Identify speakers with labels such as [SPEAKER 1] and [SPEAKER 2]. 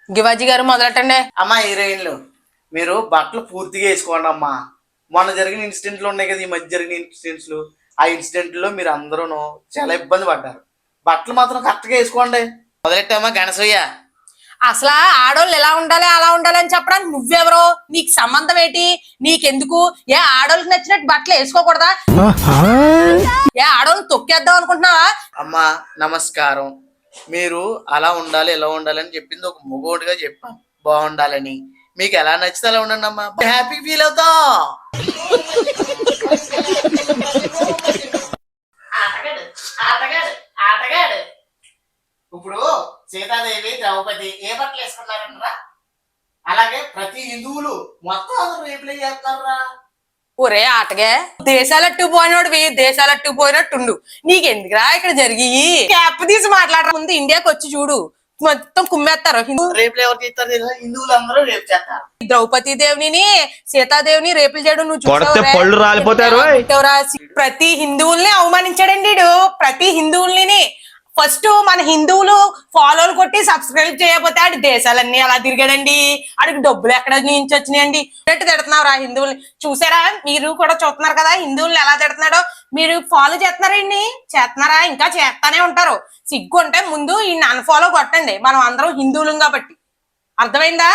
[SPEAKER 1] గివాజీ గారు మొదలెట్టండి.
[SPEAKER 2] అమ్మా హీరోయిన్లు, మీరు బట్టలు పూర్తిగా వేసుకోండి అమ్మా. మొన్న జరిగిన ఇన్సిడెంట్లు ఉన్నాయి కదా, ఈ మధ్య జరిగిన ఇన్సిడెంట్స్, ఆ ఇన్సిడెంట్లో మీరు అందరూ చాలా ఇబ్బంది పడ్డారు. బట్టలు మాత్రం కరెక్ట్గా వేసుకోండి. మొదలెట్టామా గణసయ్య.
[SPEAKER 1] అసలు ఆడోళ్ళు ఎలా ఉండాలి అలా ఉండాలి అని చెప్పడానికి నువ్వెవరో? నీకు సంబంధం ఏంటి? నీకెందుకు? ఏ ఆడోళ్ళకి నచ్చినట్టు బట్టలు వేసుకోకూడదా? ఏ ఆడోళ్ళు తొక్కేద్దాం అనుకుంటున్నావా?
[SPEAKER 2] అమ్మా నమస్కారం. మీరు అలా ఉండాలి ఇలా ఉండాలి అని చెప్పింది ఒక మొగోడుగా చెప్పాను, బాగుండాలని. మీకు ఎలా నచ్చితే అలా ఉండండి అమ్మా, హ్యాపీ ఫీల్ అవుతాం. ఇప్పుడు సీతాదేవి ద్రౌపది ఏ బట్టలు వేసుకున్నారనరా? అలాగే ప్రతి హిందువులు మొత్తం అందరూ రేపులే చేస్తున్నారా?
[SPEAKER 1] ఒరే ఆటగే, దేశాలట్టు పోయినోడివి దేశాలట్టు పోయినట్టుండు. నీకెందుకురా ఇక్కడ జరిగి క్యాప్ తీసి మాట్లాడరా? ముందు ఇండియాకి వచ్చి చూడు, మొత్తం కుమ్మేస్తారు.
[SPEAKER 2] రేపులు ఎవరు చేస్తారు? హిందువులు అందరూ రేపు చేస్తారు.
[SPEAKER 1] ద్రౌపది దేవుని సీతాదేవిని రేపులు చేయడం నువ్వు
[SPEAKER 3] పళ్ళు రాలిపోతారు.
[SPEAKER 1] ప్రతి హిందువుల్ని అవమానించాడండి వీడు. ప్రతి హిందువుల్ని ఫస్ట్ మన హిందువులు ఫాలోలు కొట్టి సబ్స్క్రైబ్ చేయకపోతే ఆడి దేశాలన్నీ అలా తిరిగాడండి. ఆడికి డబ్బులు ఎక్కడ నుంచి వచ్చినాయండి? తిడుతున్నావు రా హిందువుల్ని. చూసారా? మీరు కూడా చూస్తున్నారు కదా హిందువుల్ని ఎలా తిడుతున్నాడో. మీరు ఫాలో చేస్తున్నారా? ఇంకా చేస్తానే ఉంటారు. సిగ్గు ఉంటే ముందు ఈ అన్ఫాలో కొట్టండి. మనం అందరం హిందువులం కాబట్టి. అర్థమైందా?